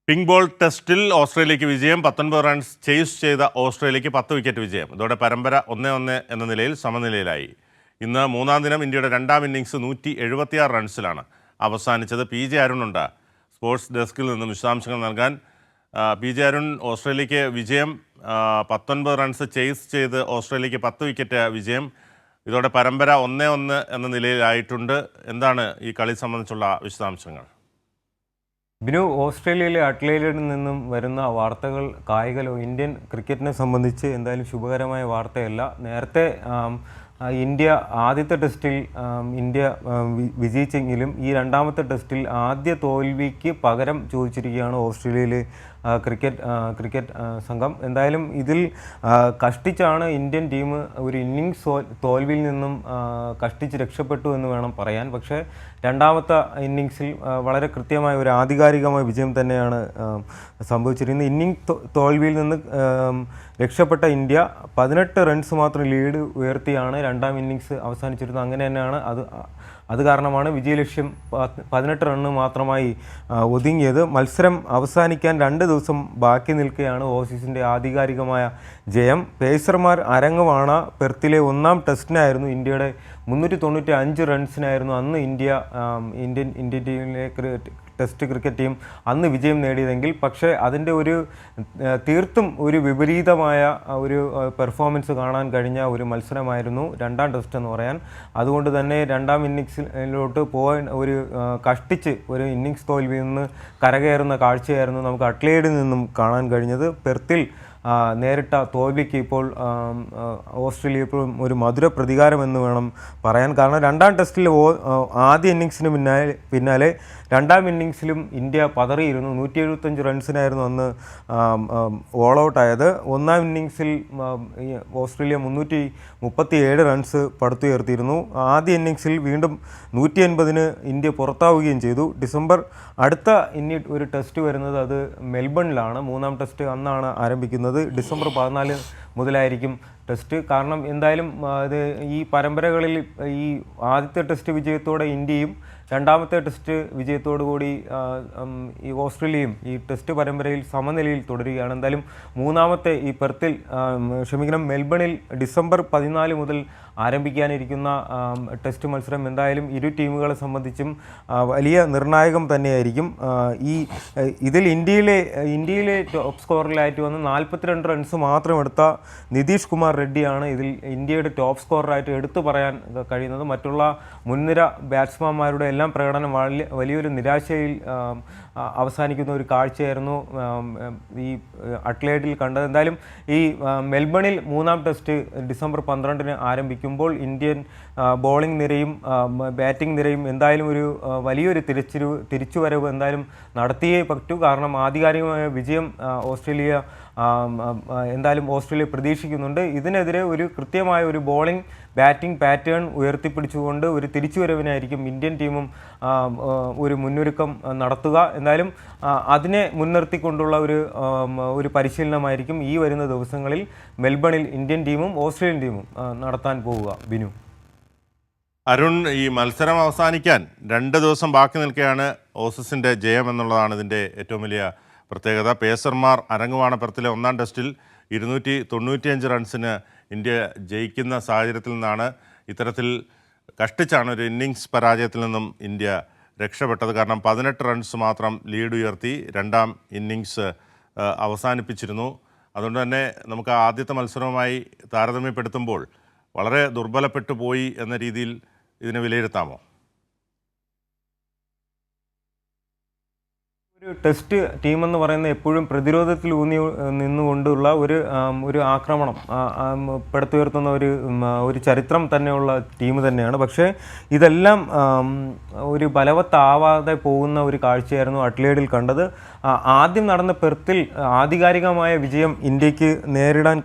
Pink ball ടെസ്റ്റിൽ ഓസ്ട്രേലിയയ്ക്ക് വിജയം. 19 runs chase ചെയ്ത ഓസ്ട്രേലിയയ്ക്ക് 10 വിക്കറ്റ് വിജയം. ഇതോടെ പരമ്പര 1-1 എന്ന നിലയിൽ സമനിലയിലായി. ഇന്ന് മൂന്നാം ദിനം ഇന്ത്യയുടെ രണ്ടാം ഇന്നിംഗ്സ് 176 റൺസിലാണ് അവസാനിച്ചത്. PJ അരുണുണ്ട് സ്പോർട്സ് ഡെസ്കിൽ നിന്നും വിശദാംശങ്ങൾ നൽകാൻ. PJ അരുൺ, ഓസ്ട്രേലിയയ്ക്ക് വിജയം. 19 റൺസ് ചേസ് ചെയ്ത് ഓസ്ട്രേലിയയ്ക്ക് 10 വിക്കറ്റ് വിജയം. ഇതോടെ പരമ്പര 1-1 എന്ന നിലയിലായിട്ടുണ്ട്. എന്താണ് ഈ കളി സംബന്ധിച്ചുള്ള വിശദാംശങ്ങൾ? ബിനു, ഓസ്ട്രേലിയയിലെ അഡ്ലെയ്ഡിൽ നിന്നും വരുന്ന വാർത്തകൾ ഇന്ത്യൻ ക്രിക്കറ്റിനെ സംബന്ധിച്ച് എന്തായാലും ശുഭകരമായ വാർത്തയല്ല. നേരത്തെ ഇന്ത്യ ആദ്യത്തെ ടെസ്റ്റിൽ ഇന്ത്യ വിജയിച്ചെങ്കിലും ഈ രണ്ടാമത്തെ ടെസ്റ്റിൽ ആദ്യ തോൽവിക്ക് പകരം ചോദിച്ചിരിക്കുകയാണ് ഓസ്ട്രേലിയയിലെ ക്രിക്കറ്റ് സംഘം. എന്തായാലും ഇതിൽ കഷ്ടിച്ചാണ് ഇന്ത്യൻ ടീം ഒരു ഇന്നിങ്സ് തോൽവിയിൽ നിന്നും കഷ്ടിച്ച് രക്ഷപ്പെട്ടു എന്ന് വേണം പറയാൻ. പക്ഷേ രണ്ടാമത്തെ ഇന്നിങ്സിൽ വളരെ കൃത്യമായ ഒരു ആധികാരികമായ വിജയം തന്നെയാണ് സംഭവിച്ചിരിക്കുന്നത്. തോൽവിയിൽ നിന്ന് രക്ഷപ്പെട്ട ഇന്ത്യ 18 റൺസ് മാത്രം ലീഡ് ഉയർത്തിയാണ് രണ്ടാം ഇന്നിങ്സ് അവസാനിച്ചിരുന്നത്. അങ്ങനെ തന്നെയാണ് അത് കാരണമാണ് വിജയലക്ഷ്യം 18 റണ്ണ് മാത്രമായി ഒതുങ്ങിയത്. മത്സരം അവസാനിക്കാൻ 2 ദിവസം ബാക്കി നിൽക്കുകയാണ് ഓസീസിൻ്റെ ആധികാരികമായ ജയം. പേസർമാർ അരങ്ങുവാണ പെർത്തിലെ ഒന്നാം ടെസ്റ്റിനായിരുന്നു ഇന്ത്യയുടെ 395 റൺസിനായിരുന്നു അന്ന് ഇന്ത്യൻ ടീമിലെ ടെസ്റ്റ് ക്രിക്കറ്റ് ടീം അന്ന് വിജയം നേടിയതെങ്കിൽ, പക്ഷേ അതിൻ്റെ തീർത്തും ഒരു വിപരീതമായ ഒരു പെർഫോമൻസ് കാണാൻ കഴിഞ്ഞ ഒരു മത്സരമായിരുന്നു രണ്ടാം ടെസ്റ്റ് എന്ന് പറയാൻ. അതുകൊണ്ട് തന്നെ രണ്ടാം ഇന്നിങ്സിലോട്ട് പോകാൻ കഷ്ടിച്ച് ഒരു ഇന്നിങ്സ് തോൽവിയിൽ നിന്ന് കരകയറുന്ന കാഴ്ചയായിരുന്നു നമുക്ക് അഡ്ലെയ്ഡിൽ നിന്നും കാണാൻ കഴിഞ്ഞത്. പെർത്തിൽ നേരിട്ട തോൽവിക്ക് ഇപ്പോൾ ഓസ്ട്രേലിയ ഇപ്പോഴും ഒരു മധുര പ്രതികാരമെന്ന് വേണം പറയാൻ. കാരണം രണ്ടാം ടെസ്റ്റിൽ ആദ്യ ഇന്നിങ്സിന് പിന്നാലെ രണ്ടാം ഇന്നിങ്സിലും ഇന്ത്യ പതറിയിരുന്നു. 175 റൺസിനായിരുന്നു അന്ന് ഓൾ ഔട്ടായത്. ഒന്നാം ഇന്നിങ്സിൽ ഓസ്ട്രേലിയ 337 റൺസ് പടുത്തുയർത്തിയിരുന്നു. ആദ്യ ഇന്നിങ്സിൽ വീണ്ടും 180-ന് ഇന്ത്യ പുറത്താവുകയും ചെയ്തു. അടുത്ത ഒരു ടെസ്റ്റ് വരുന്നത് അത് മെൽബണിലാണ്. മൂന്നാം ടെസ്റ്റ് അന്നാണ് ആരംഭിക്കുന്നത്. ഡിസംബർ 14 മുതലായിരിക്കും ടെസ്റ്റ്. കാരണം എന്തായാലും ഈ പരമ്പരകളിൽ ഈ ആദ്യത്തെ ടെസ്റ്റ് വിജയത്തോടെ ഇന്ത്യയും രണ്ടാമത്തെ ടെസ്റ്റ് വിജയത്തോടു കൂടി ഈ ഓസ്ട്രേലിയയും ഈ ടെസ്റ്റ് പരമ്പരയിൽ സമനിലയിൽ തുടരുകയാണ്. എന്തായാലും മൂന്നാമത്തെ ഈ മെൽബണിൽ ഡിസംബർ 14 മുതൽ ആരംഭിക്കാനിരിക്കുന്ന ടെസ്റ്റ് മത്സരം എന്തായാലും ഇരു ടീമുകളെ സംബന്ധിച്ചും വലിയ നിർണായകം തന്നെയായിരിക്കും. ഇതിൽ ഇന്ത്യയിലെ ടോപ്പ് സ്കോറിലായിട്ട് വന്ന് 42 റൺസ് മാത്രം എടുത്ത നിതീഷ് കുമാർ റെഡ്ഡിയാണ് ഇതിൽ ഇന്ത്യയുടെ ടോപ്പ് സ്കോററായിട്ട് എടുത്തു പറയാൻ കഴിയുന്നത്. മറ്റുള്ള മുൻനിര ബാറ്റ്സ്മാൻമാരുടെ എല്ലാം പ്രകടനം വലിയൊരു നിരാശയിൽ അവസാനിക്കുന്ന ഒരു കാഴ്ചയായിരുന്നു ഈ അഡ്ലെയ്ഡിൽ കണ്ടത്. എന്തായാലും ഈ മെൽബണിൽ മൂന്നാം ടെസ്റ്റ് ഡിസംബർ 12-ന് ആരംഭിക്കുമ്പോൾ ഇന്ത്യൻ ബോളിംഗ് നിരയും ബാറ്റിംഗ് നിരയും എന്തായാലും വലിയൊരു തിരിച്ചുവരവ് എന്തായാലും നടത്തിയേ പറ്റൂ. കാരണം ആധികാരികമായ വിജയം ഓസ്ട്രേലിയ പ്രതീക്ഷിക്കുന്നുണ്ട്. ഇതിനെതിരെ ഒരു കൃത്യമായ ഒരു ബാറ്റിംഗ് പാറ്റേൺ ഉയർത്തിപ്പിടിച്ചുകൊണ്ട് ഒരു തിരിച്ചുവരവിനായിരിക്കും ഇന്ത്യൻ ടീമും ഒരു മുന്നൊരുക്കം നടത്തുക. എന്തായാലും അതിനെ മുൻനിർത്തിക്കൊണ്ടുള്ള ഒരു പരിശീലനമായിരിക്കും ഈ വരുന്ന ദിവസങ്ങളിൽ മെൽബണിൽ ഇന്ത്യൻ ടീമും ഓസ്ട്രേലിയൻ ടീമും നടത്താൻ പോവുക. ബിനു, അരുൺ, ഈ മത്സരം അവസാനിക്കാൻ 2 ദിവസം ബാക്കി നിൽക്കുകയാണ് ഓസീസിൻ്റെ ജയം എന്നുള്ളതാണ് ഇതിൻ്റെ ഏറ്റവും വലിയ പ്രത്യേകത. പേസർമാർ അരങ്ങുവാണ പെർത്തിലെ ഒന്നാം ടെസ്റ്റിൽ 295 റൺസിന് ഇന്ത്യ ജയിക്കുന്ന സാഹചര്യത്തിൽ നിന്നാണ് ഇത്തരത്തിൽ കഷ്ടിച്ചാണ് ഒരു ഇന്നിങ്സ് പരാജയത്തിൽ നിന്നും ഇന്ത്യ രക്ഷപ്പെട്ടത്. കാരണം 18 റൺസ് മാത്രം ലീഡ് ഉയർത്തി രണ്ടാം ഇന്നിങ്സ് അവസാനിപ്പിച്ചിരുന്നു. അതുകൊണ്ട് തന്നെ നമുക്ക് ആദ്യത്തെ മത്സരവുമായി താരതമ്യപ്പെടുത്തുമ്പോൾ വളരെ ദുർബലപ്പെട്ടു പോയി എന്ന രീതിയിൽ ഇതിനെ വിലയിരുത്താമോ? ഒരു ടെസ്റ്റ് ടീമെന്ന് പറയുന്നത് എപ്പോഴും പ്രതിരോധത്തിൽ നിന്നുകൊണ്ടുള്ള ഒരു ആക്രമണം പടുത്തുയർത്തുന്ന ഒരു ചരിത്രം തന്നെയുള്ള ടീം തന്നെയാണ്. പക്ഷേ ഇതെല്ലാം ഒരു ബലവത്താവാതെ പോകുന്ന ഒരു കാഴ്ചയായിരുന്നു അഡ്ലെയ്ഡിൽ കണ്ടത്. ആദ്യം നടന്ന പെർത്തിൽ ആധികാരികമായ വിജയം ഇന്ത്യക്ക് നേടാൻ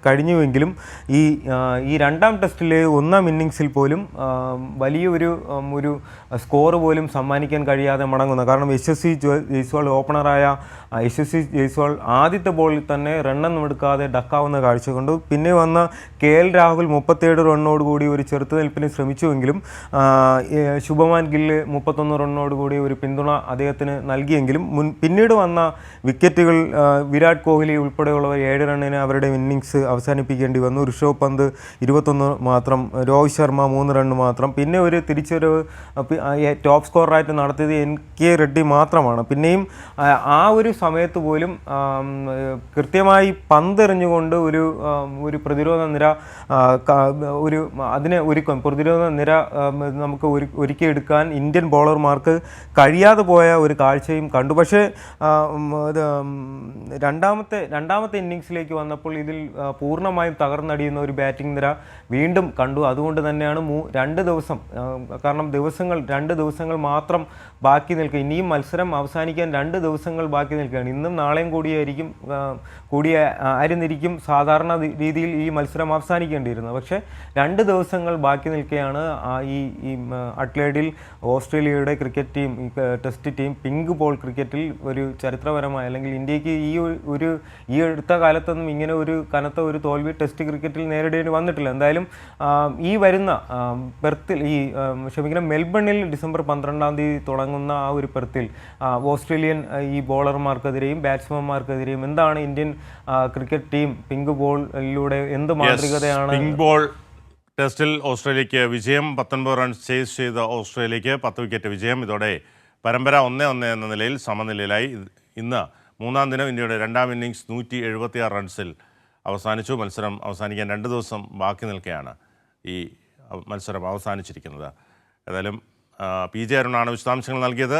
കഴിഞ്ഞുവെങ്കിലും ഈ രണ്ടാം ടെസ്റ്റിലെ ഒന്നാം ഇന്നിങ്സിൽ പോലും വലിയൊരു സ്കോർ പോലും സമ്മാനിക്കാൻ കഴിയാതെ മടങ്ങുന്ന, കാരണം SSV ജയ്സ്വാൾ ഓപ്പണറായ യശസ്വി ജയ്സ്വാൾ ആദ്യത്തെ ബോളിൽ തന്നെ റണ്ണൊന്നും എടുക്കാതെ ഡക്കാവുന്ന കാഴ്ച കണ്ടു. പിന്നെ വന്ന KL രാഹുൽ 37 റണ്ണോടുകൂടി ഒരു ചെറുത്തുനിൽപ്പിന് ശ്രമിച്ചുവെങ്കിലും ശുഭമാൻ ഗില്ല് 31 റണ്ണോടുകൂടി ഒരു പിന്തുണ അദ്ദേഹത്തിന് നൽകിയെങ്കിലും പിന്നീട് വന്ന വിക്കറ്റുകൾ വിരാട് കോഹ്ലി ഉൾപ്പെടെയുള്ളവർ 7 റണ്ണിന് അവരുടെ ഇന്നിങ്സ് അവസാനിപ്പിക്കേണ്ടി വന്നു. ഋഷഭ് പന്ത് 21 മാത്രം, രോഹിത് ശർമ്മ 3 റണ്ണ് മാത്രം. പിന്നെ ഒരു തിരിച്ചൊരു ടോപ്പ് സ്കോറായിട്ട് നടത്തിയത് NK റെഡ്ഡി മാത്രമാണ്. പിന്നെയും ആ ഒരു സമയത്ത് പോലും കൃത്യമായി പന്തെറിഞ്ഞുകൊണ്ട് ഒരു പ്രതിരോധ നിര പ്രതിരോധ നിര നമുക്ക് ഒരുക്കിയെടുക്കാൻ ഇന്ത്യൻ ബോളർമാർക്ക് കഴിയാതെ പോയ ഒരു കാഴ്ചയും കണ്ടു. പക്ഷേ രണ്ടാമത്തെ ഇന്നിങ്സിലേക്ക് വന്നപ്പോൾ ഇതിൽ പൂർണ്ണമായും തകർന്നടിയുന്ന ഒരു ബാറ്റിംഗ് നിര വീണ്ടും കണ്ടു. അതുകൊണ്ട് തന്നെയാണ് 2 ദിവസം, കാരണം 2 ദിവസങ്ങൾ മാത്രം ബാക്കി നിൽക്കുക. ഇനിയും മത്സരം അവസാനിക്കാൻ 2 ദിവസങ്ങൾ ബാക്കി നിൽക്കുകയാണ്. ഇന്നും നാളെയും ആയിരുന്നിരിക്കും സാധാരണ രീതിയിൽ ഈ മത്സരം അവസാനിക്കേണ്ടിയിരുന്നത്. പക്ഷേ 2 ദിവസങ്ങൾ ബാക്കി നിൽക്കുകയാണ്. ഈ അഡ്ലേഡിൽ ഓസ്ട്രേലിയയുടെ cricket team, test team pink ball ക്രിക്കറ്റിൽ ഒരു ചരിത്രപരമായ, അല്ലെങ്കിൽ ഇന്ത്യക്ക് ഈ അടുത്ത കാലത്തൊന്നും ഇങ്ങനെ ഒരു കനത്ത ഒരു തോൽവി ടെസ്റ്റ് ക്രിക്കറ്റിൽ നേരിടേണ്ടി വന്നിട്ടില്ല. എന്തായാലും ഈ വരുന്ന പെർത്തിൽ മെൽബണിൽ ഡിസംബർ 12-ാം തീയതി തുടങ്ങുന്ന ആ ഒരു പെർത്തിൽ ഓസ്ട്രേലിയൻ ഈ ബോളർമാർക്കെതിരെയും ബാറ്റ്സ്മാൻമാർക്കെതിരെയും എന്താണ് ഇന്ത്യൻ ക്രിക്കറ്റ് ടീം പിങ്ക് ബോളിലൂടെ എന്ത് മാതൃകതയാണ്? പിങ്ക് ബോൾ ടെസ്റ്റിൽ ഓസ്ട്രേലിയക്ക് വിജയം, 19 റൺസ് ചേസ് ചെയ്ത ഓസ്ട്രേലിയക്ക് 10 വിക്കറ്റ് വിജയം. ഇതോടെ പരമ്പര 1-1 എന്ന നിലയിൽ സമനിലയിലായി. ഇന്ന് 3-ാം ദിനം ഇന്ത്യയുടെ 2ാം ഇന്നിങ്സ് 176 റൺസിൽ അവസാനിച്ചു. മത്സരം അവസാനിക്കാൻ 2 ദിവസം ബാക്കി നിൽക്കെയാണ് ഈ മത്സരം അവസാനിച്ചിരിക്കുന്നത്. ഏതായാലും PJ അരുണാണ് വിശദാംശങ്ങൾ നൽകിയത്.